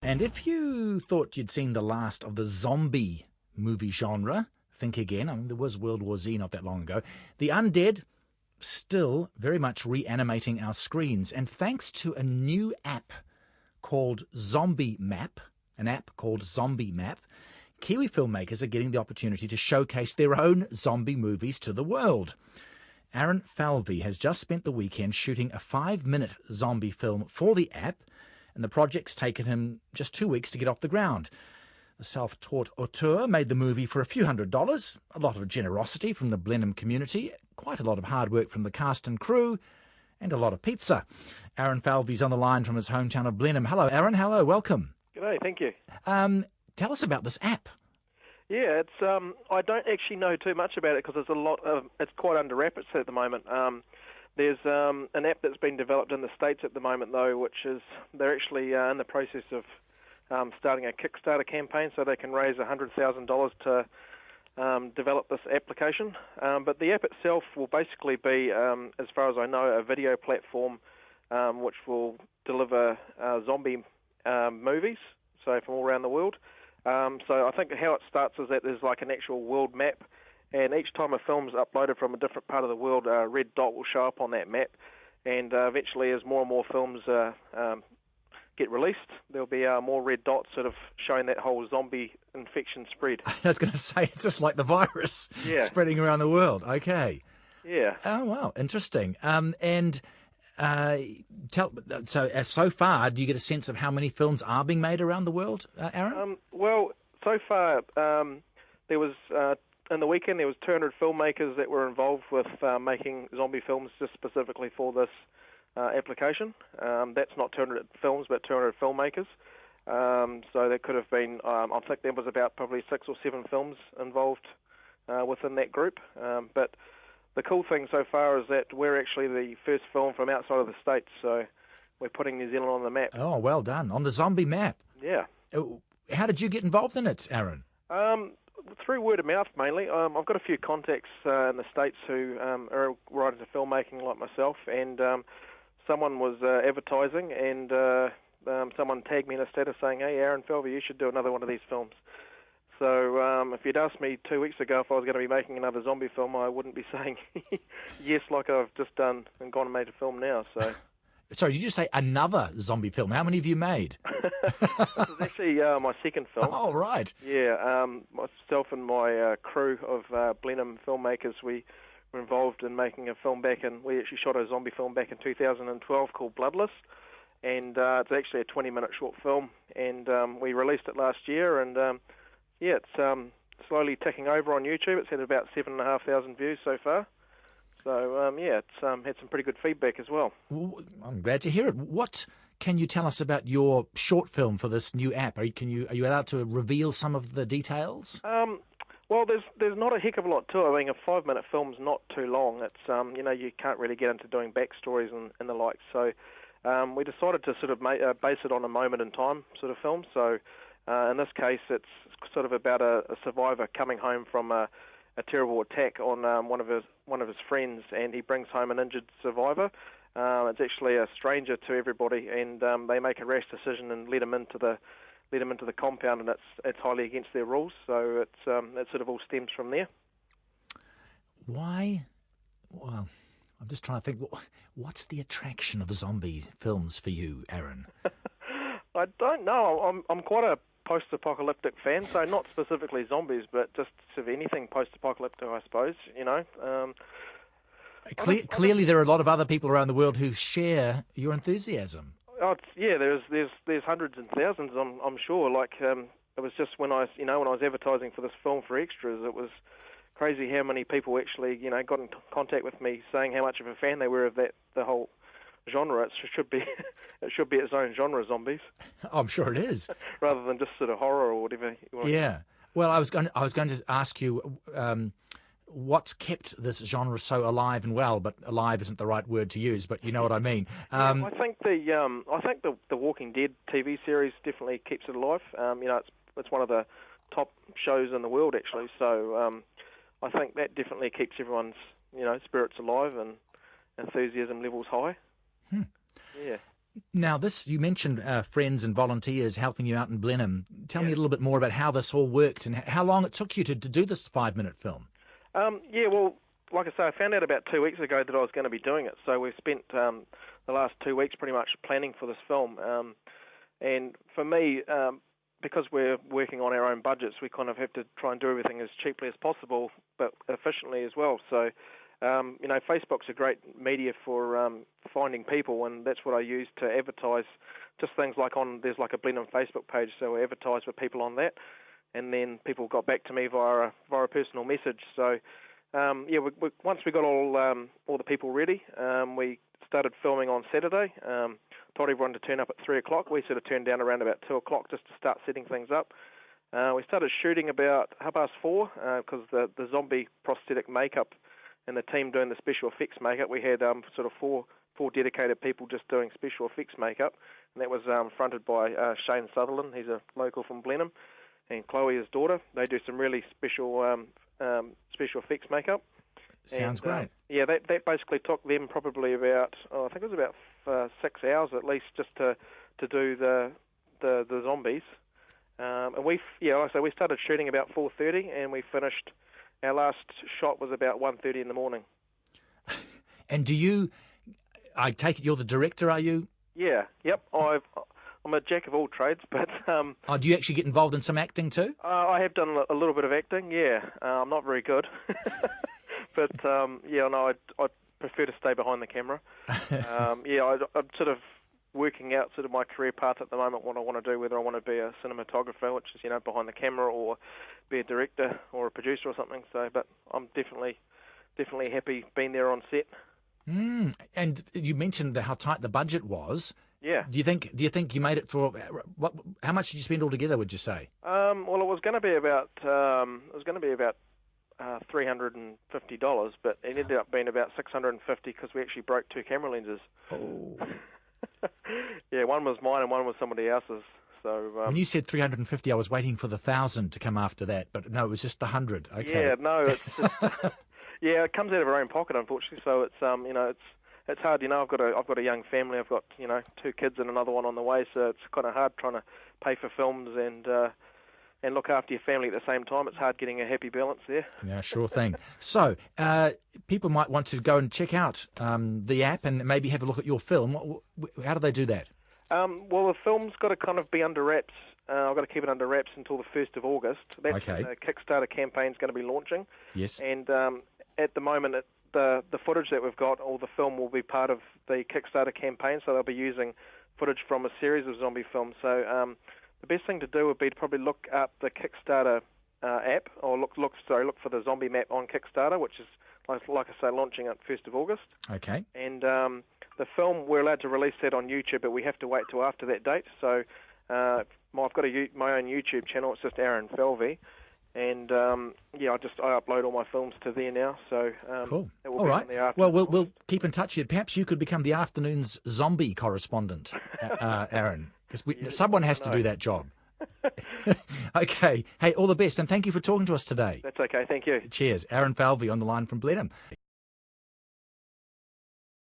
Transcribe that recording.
And if you thought you'd seen the last of the zombie movie genre, think again. I mean, there was World War Z not that long ago. The undead still very much reanimating our screens. And thanks to a new app called Zombie Map, Kiwi filmmakers are getting the opportunity to showcase their own zombie movies to the world. Aaron Falvey has just spent the weekend shooting a 5-minute zombie film for the app, and the project's taken him just 2 weeks to get off the ground. The self-taught auteur made the movie for a few $100s, a lot of generosity from the Blenheim community, quite a lot of hard work from the cast and crew, and a lot of pizza. Aaron Falvey's on the line from his hometown of Blenheim. Hello, Aaron. Hello, welcome. G'day, thank you. Tell us about this app. Yeah, it's I don't actually know too much about it because it's quite under wraps at the moment. There's an app that's been developed in the States at the moment, though, which is they're actually in the process of starting a Kickstarter campaign so they can raise $100,000 to develop this application. But the app itself will basically be, as far as I know, a video platform which will deliver zombie movies, so from all around the world. So I think how it starts is that there's like an actual world map, and each time a film's uploaded from a different part of the world, a red dot will show up on that map, and eventually as more and more films get released, there'll be more red dots sort of showing that whole zombie infection spread. I was going to say, it's just like the virus spreading around the world. Okay. Yeah. Oh, wow. Interesting. So far, do you get a sense of how many films are being made around the world, Aaron? Well, so far, there was in the weekend there was 200 filmmakers that were involved with making zombie films just specifically for this application. That's not 200 films, but 200 filmmakers. So there could have been, I think there was about probably 6 or 7 films involved within that group. But the cool thing so far is that we're actually the first film from outside of the States, so we're putting New Zealand on the map. Oh, well done. On the Zombie Map. Yeah. How did you get involved in it, Aaron? Through word of mouth, mainly. I've got a few contacts in the States who are right into filmmaking like myself, and someone was advertising, and someone tagged me in a status saying, "Hey, Aaron Falvey, you should do another one of these films." So if you'd asked me 2 weeks ago if I was going to be making another zombie film, I wouldn't be saying yes like I've just done and gone and made a film now. So. Sorry, did you say another zombie film? How many have you made? This is actually my second film. Oh, right. Yeah, myself and my crew of Blenheim filmmakers, we were involved in making a film we actually shot a zombie film back in 2012 called Bloodless, and it's actually a 20-minute short film, and we released it last year, and it's slowly ticking over on YouTube. It's had about 7,500 views so far. So, it's had some pretty good feedback as well. I'm glad to hear it. What can you tell us about your short film for this new app? Are you allowed to reveal some of the details? Well, there's not a heck of a lot to it. I mean, a 5-minute film's not too long. It's you can't really get into doing backstories and the like. So we decided to sort of base it on a moment in time sort of film. So in this case, it's sort of about a survivor coming home from a terrible attack on one of his friends, and he brings home an injured survivor. It's actually a stranger to everybody, and they make a rash decision and let him into the compound, and it's highly against their rules. So it sort of all stems from there. Why? Well, I'm just trying to think. What's the attraction of zombie films for you, Aaron? I don't know. I'm quite a post-apocalyptic fan, so not specifically zombies, but just sort of anything post-apocalyptic, I suppose, Clearly, there are a lot of other people around the world who share your enthusiasm. Oh, there's hundreds and thousands, I'm sure. Like, it was just when I was advertising for this film for extras, it was crazy how many people actually, got in contact with me saying how much of a fan they were of the whole genre. It should be its own genre, zombies. I'm sure it is. Rather than just sort of horror or whatever. Yeah. Well, I was going to ask you what's kept this genre so alive and well, but alive isn't the right word to use, but you know what I mean. I think the Walking Dead TV series definitely keeps it alive. It's one of the top shows in the world actually. So I think that definitely keeps everyone's spirits alive and enthusiasm levels high. Hmm. Yeah. Now, you mentioned friends and volunteers helping you out in Blenheim. Tell me a little bit more about how this all worked and how long it took you to do this 5-minute film. Yeah, well, like I say, I found out about 2 weeks ago that I was going to be doing it, so we've spent the last 2 weeks pretty much planning for this film. And for me, because we're working on our own budgets, we kind of have to try and do everything as cheaply as possible, but efficiently as well. So, Facebook's a great media for finding people, and that's what I use to advertise. Just things like there's like a Blenheim Facebook page, so we advertise with people on that, and then people got back to me via a personal message. So, once we got all the people ready, we started filming on Saturday. Told everyone to turn up at 3 o'clock. We sort of turned down around about 2 o'clock just to start setting things up. We started shooting about 4:30 because the zombie prosthetic makeup and the team doing the special effects makeup, we had sort of four dedicated people just doing special effects makeup, and that was fronted by Shane Sutherland. He's a local from Blenheim, and Chloe, his daughter. They do some really special effects makeup. Sounds great. Yeah, that basically took them probably about, I think it was about 6 hours at least, just to do the zombies. And like I say, we started shooting about 4:30, and we finished. Our last shot was about 1:30 in the morning. And I take it you're the director, are you? Yeah, yep. I'm a jack of all trades, but... do you actually get involved in some acting too? I have done a little bit of acting, yeah. I'm not very good. But, I prefer to stay behind the camera. I'm sort of working out sort of my career path at the moment, what I want to do, whether I want to be a cinematographer, which is, behind the camera, or be a director or a producer or something. So, but I'm definitely happy being there on set. And you mentioned how tight the budget was. Yeah. Do you think you made it for how much did you spend altogether, would you say? Well, it was going to be about $350, but it ended up being about $650 because we actually broke 2 camera lenses. Oh. Yeah, one was mine and one was somebody else's. So when you said 350, I was waiting for the 1,000 to come after that, but no, it was just 100. Okay. Yeah, no, it's it comes out of our own pocket, unfortunately. So it's it's hard. I've got a young family. I've got 2 kids and another one on the way. So it's kind of hard trying to pay for films and look after your family at the same time. It's hard getting a happy balance there. Yeah, sure thing. So people might want to go and check out the app and maybe have a look at your film. How do they do that? Well, the film's got to kind of be under wraps. I've got to keep it under wraps until the 1st of August. That's when the Kickstarter campaign's going to be launching. Yes. And at the moment, the footage that we've got, or the film, will be part of the Kickstarter campaign, so they'll be using footage from a series of zombie films. So the best thing to do would be to probably look up the Kickstarter app, or look for the Zombie Map on Kickstarter, which is, like I say, launching at 1st of August. Okay. And the film, we're allowed to release that on YouTube, but we have to wait till after that date. So I've got my own YouTube channel. It's just Aaron Falvey. And I upload all my films to there now. So cool. It will all be right. on the afternoon. Well, we'll keep in touch. Perhaps you could become the afternoon's zombie correspondent, Aaron. Because someone has to do that job. Okay. Hey, all the best, and thank you for talking to us today. That's okay. Thank you. Cheers. Aaron Falvey on the line from Blenheim.